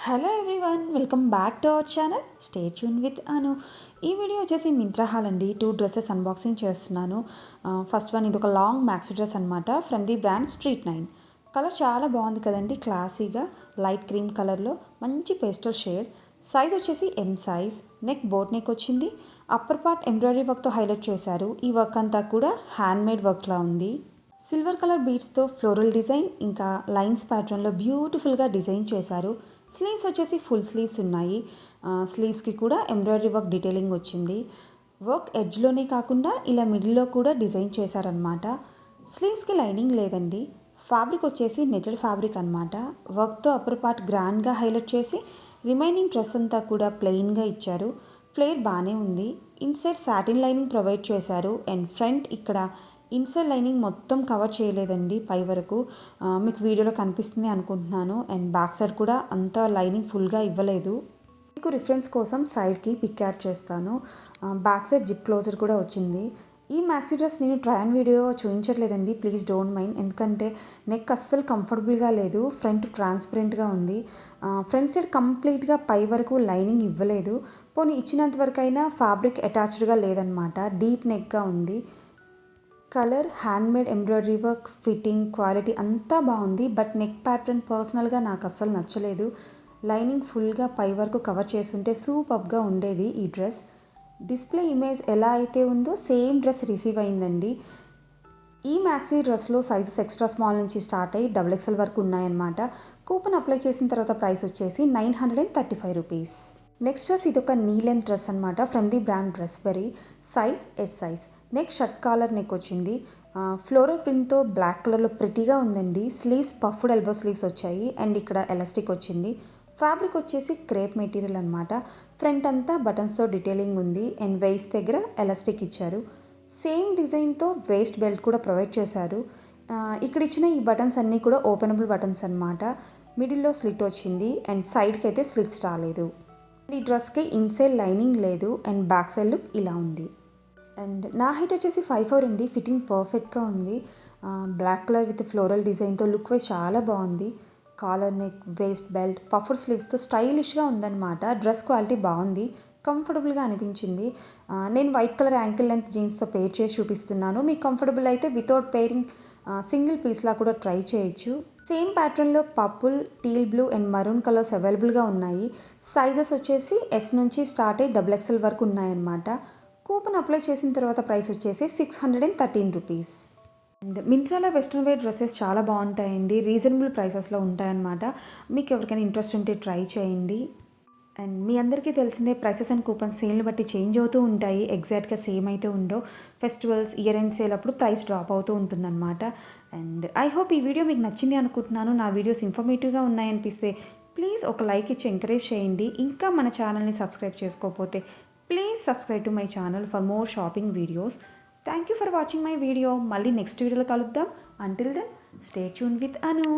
Hello everyone, welcome back to our channel. Stay tune with Anu. ఈ video వచ్చేసి Myntra haul అండి. 2 dresses unboxing చేస్తున్నాను. First one ఇది ఒక లాంగ్ మ్యాక్సీ డ్రెస్ అనమాట, from the brand Street 9. Colour చాలా బాగుంది కదండి, క్లాసీగా లైట్ క్రీమ్ కలర్లో మంచి పేస్టల్ షేడ్. సైజ్ వచ్చేసి M size. Neck boat neck వచ్చింది. అప్పర్ పార్ట్ ఎంబ్రాయిడరీ వర్క్తో హైలైట్ చేశారు. ఈ వర్క్ అంతా కూడా హ్యాండ్ మేడ్ వర్క్లా ఉంది. సిల్వర్ కలర్ బీడ్స్తో ఫ్లోరల్ డిజైన్ ఇంకా లైన్స్ ప్యాటర్న్లో బ్యూటిఫుల్గా డిజైన్ చేశారు. స్లీవ్స్ వచ్చేసి ఫుల్ స్లీవ్స్ ఉన్నాయి. స్లీవ్స్కి కూడా ఎంబ్రాయిడరీ వర్క్ డీటెయిలింగ్ వచ్చింది. వర్క్ ఎడ్జ్లోనే కాకుండా ఇలా మిడిల్లో కూడా డిజైన్ చేశారనమాట. స్లీవ్స్కి లైనింగ్ లేదండి. ఫ్యాబ్రిక్ వచ్చేసి నెటెడ్ ఫ్యాబ్రిక్ అనమాట. వర్క్తో అప్పర్ పార్ట్ గ్రాండ్గా హైలైట్ చేసి రిమైనింగ్ డ్రెస్ అంతా కూడా ప్లెయిన్గా ఇచ్చారు. ఫ్లేర్ బాగానే ఉంది. ఇన్సైడ్ సాటిన్ లైనింగ్ ప్రొవైడ్ చేశారు. అండ్ ఫ్రంట్ ఇక్కడ ఇన్సైడ్ లైనింగ్ మొత్తం కవర్ చేయలేదండి పై వరకు. మీకు వీడియోలో కనిపిస్తుంది అనుకుంటున్నాను. అండ్ బ్యాక్ సైడ్ కూడా అంత లైనింగ్ ఫుల్గా ఇవ్వలేదు. మీకు రిఫరెన్స్ కోసం సైడ్కి పిక్ యాడ్ చేస్తాను. బ్యాక్ సైడ్ జిప్ క్లోజర్ కూడా వచ్చింది. ఈ మ్యాక్సీ డ్రెస్ నేను ట్రయల్ వీడియో చూపించట్లేదండి, ప్లీజ్ డోంట్ మైండ్. ఎందుకంటే నెక్ అస్సలు కంఫర్టబుల్గా లేదు. ఫ్రంట్ ట్రాన్స్పరెంట్గా ఉంది. ఫ్రంట్ సైడ్ కంప్లీట్గా పై వరకు లైనింగ్ ఇవ్వలేదు. పోనీ ఇచ్చినంత వరకు అయినా ఫ్యాబ్రిక్ అటాచ్డ్గా లేదనమాట. డీప్ నెక్గా ఉంది. Colour, handmade embroidery work, fitting, quality అంతా బాగుంది. బట్ నెక్ ప్యాటర్న్ పర్సనల్గా నాకు అస్సలు నచ్చలేదు. లైనింగ్ ఫుల్గా పై వరకు కవర్ చేస్తుంటే సూపర్గా ఉండేది ఈ డ్రెస్. డిస్ప్లే ఇమేజ్ ఎలా అయితే ఉందో సేమ్ డ్రెస్ రిసీవ్ అయిందండి. ఈ మ్యాక్సీ డ్రెస్లో సైజెస్ ఎక్స్ట్రా స్మాల్ నుంచి స్టార్ట్ అయ్యి XXL వరకు ఉన్నాయన్నమాట. కూపన్ అప్లై చేసిన తర్వాత ప్రైస్ వచ్చేసి 935 రూపీస్. నెక్స్ట్ డ్రెస్ ఇది ఒక నీ లెంత్ డ్రెస్ అనమాట, from the brand Dressberry. Size S size. Neck shirt collar neck వచ్చింది. ఫ్లోరల్ ప్రింట్తో బ్లాక్ కలర్లో ప్రిటీగా ఉందండి. స్లీవ్స్ పఫ్డ్ ఎల్బో స్లీవ్స్ వచ్చాయి. అండ్ ఇక్కడ ఎలాస్టిక్ వచ్చింది. ఫ్యాబ్రిక్ వచ్చేసి క్రేప్ మెటీరియల్ అనమాట. ఫ్రంట్ అంతా బటన్స్తో డీటెయిలింగ్ ఉంది. అండ్ వేస్ట్ దగ్గర ఎలాస్టిక్ ఇచ్చారు. సేమ్ డిజైన్తో వేస్ట్ బెల్ట్ కూడా ప్రొవైడ్ చేశారు. ఇక్కడ ఇచ్చిన ఈ బటన్స్ అన్నీ కూడా ఓపెనబుల్ బటన్స్ అనమాట. మిడిల్లో స్లిట్ వచ్చింది. అండ్ సైడ్కి అయితే స్లిట్స్ రాలేదు. ఈ డ్రెస్కి ఇన్సైడ్ లైనింగ్ లేదు. అండ్ బ్యాక్ సైడ్ లుక్ ఇలా ఉంది. అండ్ నా హైట్ వచ్చేసి 5'4" అండి. ఫిట్టింగ్ పర్ఫెక్ట్గా ఉంది. బ్లాక్ కలర్ విత్ ఫ్లోరల్ డిజైన్తో లుక్ వైజ్ చాలా బాగుంది. Collar neck, waist belt, puffer స్లీవ్స్తో స్టైలిష్గా ఉందన్నమాట. డ్రెస్ క్వాలిటీ బాగుంది, కంఫర్టబుల్గా అనిపించింది. నేను వైట్ కలర్ యాంకిల్ లెంత్ జీన్స్తో పేర్ చేసి చూపిస్తున్నాను. మీకు కంఫర్టబుల్ అయితే వితౌట్ పేరింగ్ సింగిల్ పీస్లా కూడా ట్రై చేయొచ్చు. సేమ్ ప్యాటర్న్లో purple, teal blue and maroon colours అవైలబుల్గా ఉన్నాయి. సైజెస్ వచ్చేసి ఎస్ నుంచి స్టార్ట్ అయ్యి XXL వరకు ఉన్నాయన్నమాట. కూపన్ అప్లై చేసిన తర్వాత ప్రైస్ వచ్చేసి 613 రూపీస్. అండ్ మింత్రాలో వెస్ట్రన్ వేర్ డ్రెస్సెస్ చాలా బాగుంటాయండి, రీజనబుల్ ప్రైసెస్లో ఉంటాయన్నమాట. మీకు ఎవరికైనా ఇంట్రెస్ట్ ఉంటే ట్రై చేయండి. అండ్ మీ అందరికీ తెలిసిందే, ప్రైసెస్ అండ్ కూపన్స్ సేల్ని బట్టి చేంజ్ అవుతూ ఉంటాయి. ఎగ్జాక్ట్గా సేమ్ అయితే ఉండవు. ఫెస్టివల్స్, ఇయర్ ఎండ్ సేల్ అప్పుడు ప్రైస్ డ్రాప్ అవుతూ ఉంటుందన్నమాట. అండ్ ఐ హోప్ ఈ వీడియో మీకు నచ్చింది అనుకుంటున్నాను. నా వీడియోస్ ఇన్ఫర్మేటివ్గా ఉన్నాయనిపిస్తే ప్లీజ్ ఒక లైక్ ఇచ్చి ఎంకరేజ్ చేయండి. ఇంకా మన ఛానల్ని సబ్స్క్రైబ్ చేసుకోకపోతే please subscribe to my channel for more shopping videos. Thank you for watching my video. మళ్ళీ నెక్స్ట్ వీడియోలో కలుద్దాం. Until then stay tune with Anu.